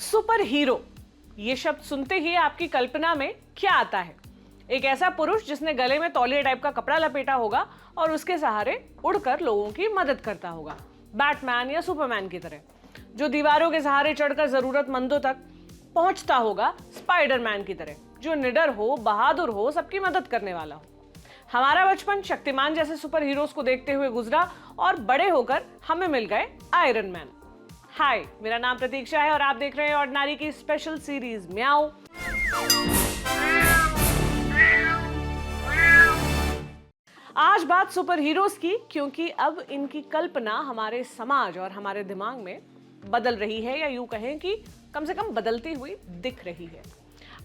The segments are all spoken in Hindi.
सुपर हीरो, ये शब्द सुनते ही आपकी कल्पना में क्या आता है? एक ऐसा पुरुष जिसने गले में तौलिया टाइप का कपड़ा लपेटा होगा और उसके सहारे उड़कर लोगों की मदद करता होगा, बैटमैन या सुपरमैन की तरह, जो दीवारों के सहारे चढ़कर जरूरतमंदों तक पहुंचता होगा, स्पाइडरमैन की तरह, जो निडर हो, बहादुर हो, सबकी मदद करने वाला हो। हमारा बचपन शक्तिमान जैसे सुपर हीरोज को देखते हुए गुजरा और बड़े होकर हमें मिल गए आयरन मैन। हाय, मेरा नाम प्रतीक्षा है और आप देख रहे हैं ऑर्डिनरी की स्पेशल सीरीज म्याऊ। आज बात सुपर हीरोज की, क्योंकि अब इनकी कल्पना हमारे समाज और हमारे दिमाग में बदल रही है, या यूं कहें कि कम से कम बदलती हुई दिख रही है।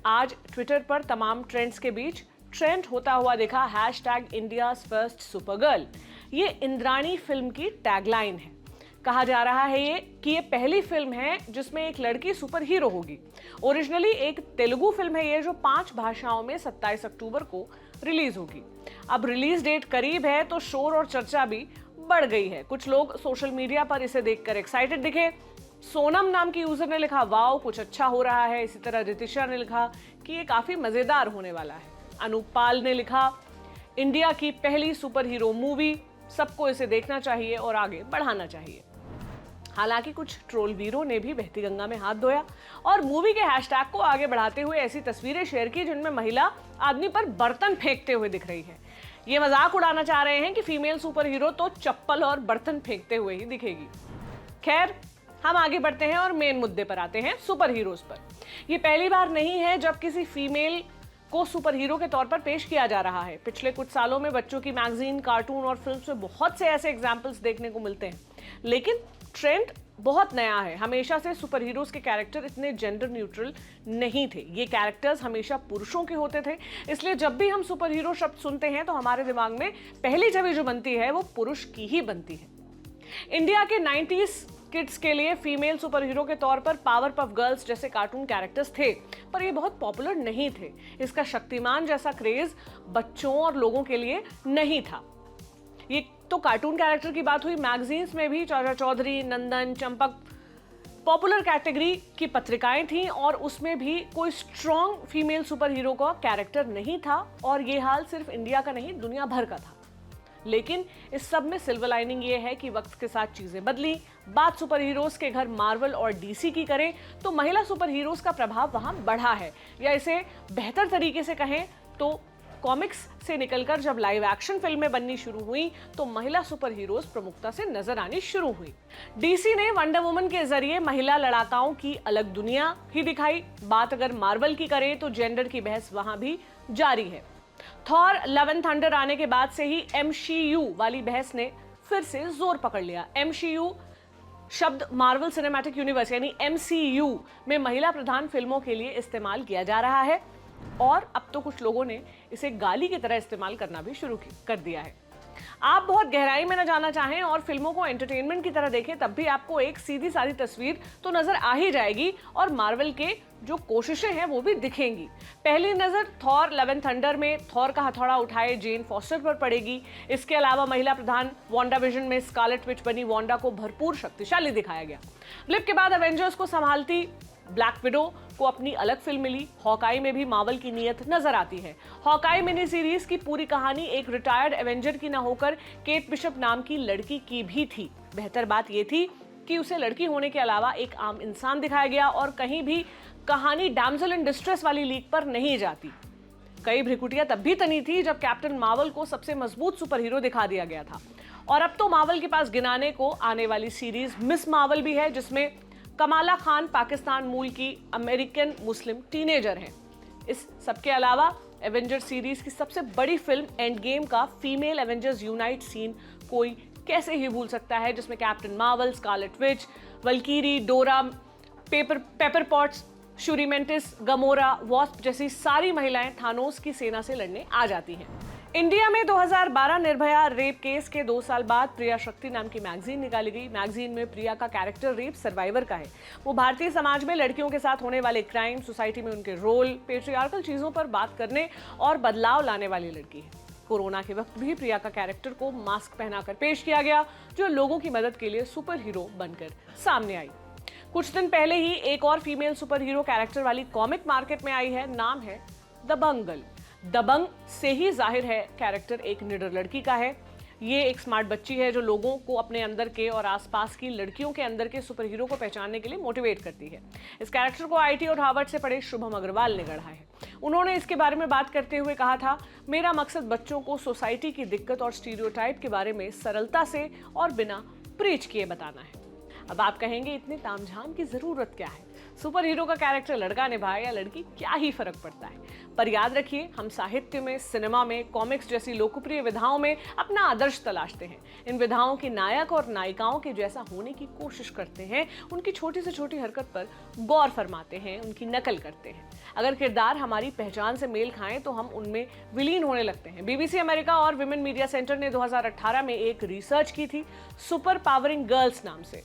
आज ट्विटर पर तमाम ट्रेंड्स के बीच ट्रेंड होता हुआ देखा #इंडियाज फर्स्ट सुपर गर्ल। ये इंद्राणी फिल्म की टैगलाइन है। कहा जा रहा है कि ये पहली फिल्म है जिसमें एक लड़की सुपर हीरो होगी। ओरिजिनली एक तेलुगु फिल्म है ये, जो 5 भाषाओं में 27 अक्टूबर को रिलीज होगी। अब रिलीज डेट करीब है तो शोर और चर्चा भी बढ़ गई है। कुछ लोग सोशल मीडिया पर इसे देखकर एक्साइटेड दिखे। सोनम नाम की यूजर ने लिखा, वाओ कुछ अच्छा हो रहा है। इसी तरह रितिशा ने लिखा कि ये काफी मजेदार होने वाला है। अनूप पाल ने लिखा, इंडिया की पहली सुपर हीरो मूवी, सबको इसे देखना चाहिए और आगे बढ़ाना चाहिए। हालांकि कुछ ट्रोल वीरों ने भी बहती गंगा में हाथ धोया और मूवी के हैशटैग को आगे बढ़ाते हुए ऐसी तस्वीरें शेयर की जिनमें महिला आदमी पर बर्तन फेंकते हुए दिख रही है। ये मजाक उड़ाना चाह रहे हैं कि फीमेल सुपर हीरो तो चप्पल और बर्तन फेंकते हुए ही दिखेगी। खैर, हम आगे बढ़ते हैं और मेन मुद्दे पर आते हैं, सुपर हीरोज पर। यह पहली बार नहीं है जब किसी फीमेल को सुपर हीरो के तौर पर पेश किया जा रहा है। पिछले कुछ सालों में बच्चों की मैगजीन, कार्टून और फिल्म्स में बहुत से ऐसे एग्जाम्पल्स देखने को मिलते हैं, लेकिन ट्रेंड बहुत नया है। हमेशा से सुपर हीरोज के कैरेक्टर इतने जेंडर न्यूट्रल नहीं थे। ये कैरेक्टर्स हमेशा पुरुषों के होते थे, इसलिए जब भी हम सुपर हीरो शब्द सुनते हैं तो हमारे दिमाग में पहली छवि जो बनती है वो पुरुष की ही बनती है। इंडिया के 90s किड्स के लिए फीमेल सुपर हीरो के तौर पर पावर पफ गर्ल्स जैसे कार्टून कैरेक्टर्स थे, पर ये बहुत पॉपुलर नहीं थे। इसका शक्तिमान जैसा क्रेज बच्चों और लोगों के लिए नहीं था। ये तो कार्टून कैरेक्टर की बात हुई। मैगजीन्स में भी चाचा चौधरी, नंदन, चंपक पॉपुलर कैटेगरी की पत्रिकाएं थीं और उसमें भी कोई स्ट्रॉन्ग फीमेल सुपर हीरो का कैरेक्टर नहीं था। और ये हाल सिर्फ इंडिया का नहीं, दुनिया भर का था। लेकिन इस सब में सिल्वर लाइनिंग ये है कि वक्त के साथ चीजें बदली। बात सुपर हीरोज के घर मार्वल और डीसी की करें तो महिला सुपर हीरोज का प्रभाव वहां बढ़ा है, या इसे बेहतर तरीके से कहें तो कॉमिक्स से निकलकर जब लाइव एक्शन फिल्में बननी शुरू हुई तो महिला सुपर हीरोज प्रमुखता से नजर आनी शुरू हुई। डीसी ने वंडर वुमन के जरिए महिला लड़ाकाओं की अलग दुनिया ही दिखाई। बात अगर मार्वल की करें तो जेंडर की बहस वहां भी जारी है। थॉर लव एंड थंडर आने के बाद से ही MCU वाली बहस ने फिर से जोर पकड़ लिया। MCU शब्द मार्वल सिनेमैटिक यूनिवर्स यानी MCU में महिला प्रधान फिल्मों के लिए इस्तेमाल किया जा रहा है, और अब तो कुछ लोगों ने इसे गाली की तरह इस्तेमाल करना भी शुरू कर दिया है। आप बहुत गहराई में न जाना चाहें और फिल्मों को एंटरटेनमेंट की तरह देखें, तब भी आपको एक सीधी सादी तस्वीर तो नजर आ ही जाएगी और मार्वल के जो कोशिशें हैं वो भी दिखेंगी। पहली नजर थॉर लव एंड थंडर में थॉर का हथौड़ा उठाए जेन फॉस्टर पर पड़ेगी। इसके अलावा महिला प्रधान वांडा विजन में स्कारलेट विच बनी वांडा को भरपूर शक्तिशाली दिखाया गया। ब्लिप के बाद एवेंजर्स को संभालती ब्लैक विडो को अपनी अलग फिल्म मिली। हॉकाई में भी मार्वल की नीयत नजर आती है। हॉकाई मिनी सीरीज की पूरी कहानी एक रिटायर्ड एवेंजर की न होकर केट बिशप नाम की लड़की की भी थी। बेहतर बात यह थी कि उसे लड़की होने के अलावा एक आम इंसान दिखाया गया और कहीं भी कहानी डैमसेल इन डिस्ट्रेस वाली लीग पर नहीं जाती। कई भ्रिकुटियां तब भी तनी थी जब कैप्टन मार्वल को सबसे मजबूत सुपर हीरो दिखा दिया गया था। और अब तो मार्वल के पास गिनाने को आने वाली सीरीज मिस मार्वल भी है, जिसमें कमाला खान पाकिस्तान मूल की अमेरिकन मुस्लिम टीनेजर हैं। इस सबके अलावा एवेंजर सीरीज की सबसे बड़ी फिल्म एंड गेम का फीमेल एवेंजर्स यूनाइट सीन कोई कैसे ही भूल सकता है, जिसमें Captain Marvel, Scarlet Witch, Valkyrie, Dora, Pepper Potts, Shuri Mantis, Gamora, Wasp जैसी सारी महिलाएं थानोस की सेना से लड़ने आ जाती हैं। इंडिया में 2012 निर्भया रेप केस के 2 साल बाद प्रिया शक्ति नाम की मैगजीन निकाली गई। मैगजीन में प्रिया का कैरेक्टर रेप सर्वाइवर का है। वो भारतीय समाज में लड़कियों के साथ होने वाले क्राइम, सोसाइटी में उनके रोल, पेट्रियार्कल चीजों पर बात करने और बदलाव लाने वाली लड़की है। कोरोना के वक्त भी प्रिया का कैरेक्टर को मास्क पहनाकर पेश किया गया, जो लोगों की मदद के लिए सुपर हीरो बनकर सामने आई। कुछ दिन पहले ही एक और फीमेल सुपर हीरो कैरेक्टर वाली कॉमिक मार्केट में आई है, नाम है दबंग गर्ल। दबंग से ही जाहिर है कैरेक्टर एक निडर लड़की का है। ये एक स्मार्ट बच्ची है जो लोगों को अपने अंदर के और आसपास की लड़कियों के अंदर के सुपर हीरो को पहचानने के लिए मोटिवेट करती है। इस कैरेक्टर को आईटी और हार्वर्ड से पढ़े शुभम अग्रवाल ने गढ़ा है। उन्होंने इसके बारे में बात करते हुए कहा था, मेरा मकसद बच्चों को सोसाइटी की दिक्कत और स्टीरियोटाइप के बारे में सरलता से और बिना प्रीच किए बताना है। अब आप कहेंगे इतने तामझाम की जरूरत क्या है? सुपर हीरो का कैरेक्टर लड़का निभाए या लड़की, क्या ही फर्क पड़ता है? पर याद रखिए, हम साहित्य में, सिनेमा में, कॉमिक्स जैसी लोकप्रिय विधाओं में अपना आदर्श तलाशते हैं। इन विधाओं के नायक और नायिकाओं के जैसा होने की कोशिश करते हैं, उनकी छोटी से छोटी हरकत पर गौर फरमाते हैं, उनकी नकल करते हैं। अगर किरदार हमारी पहचान से मेल खाएं तो हम उनमें विलीन होने लगते हैं। बीबीसी अमेरिका और विमेन मीडिया सेंटर ने 2018 में एक रिसर्च की थी सुपर पावरिंग गर्ल्स नाम से।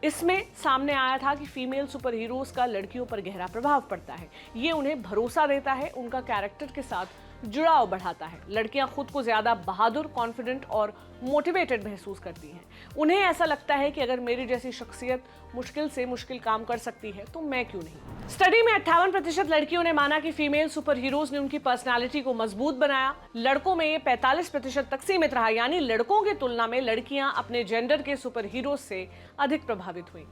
इसमें सामने आया था कि फीमेल सुपर हीरोज का लड़कियों पर गहरा प्रभाव पड़ता है। ये उन्हें भरोसा देता है, उनका कैरेक्टर के साथ जुड़ाव बढ़ाता है। लड़कियां खुद को ज्यादा बहादुर, कॉन्फिडेंट और मोटिवेटेड महसूस करती हैं। उन्हें ऐसा लगता है कि अगर मेरी जैसी शख्सियत मुश्किल से मुश्किल काम कर सकती है तो मैं क्यों नहीं। स्टडी में 58% लड़कियों ने माना कि फीमेल सुपर हीरोज ने उनकी पर्सनालिटी को मजबूत बनाया। लड़कों में ये 45% तक सीमित रहा, यानी लड़कों की तुलना में लड़कियां अपने जेंडर के सुपर हीरोज से अधिक प्रभावित हुई।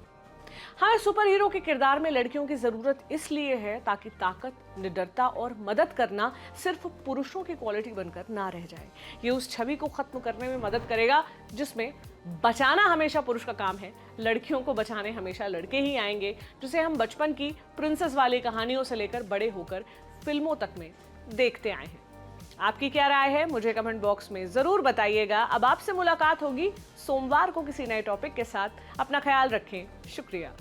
हाँ, सुपर हीरो के किरदार में लड़कियों की जरूरत इसलिए है ताकि ताकत, निडरता और मदद करना सिर्फ पुरुषों की क्वालिटी बनकर ना रह जाए। ये उस छवि को खत्म करने में मदद करेगा जिसमें बचाना हमेशा पुरुष का काम है, लड़कियों को बचाने हमेशा लड़के ही आएंगे, जिसे हम बचपन की प्रिंसेस वाली कहानियों से लेकर बड़े होकर फिल्मों तक में देखते आए हैं। आपकी क्या राय है, मुझे कमेंट बॉक्स में जरूर बताइएगा। अब आपसे मुलाकात होगी सोमवार को किसी नए टॉपिक के साथ। अपना ख्याल रखें। शुक्रिया।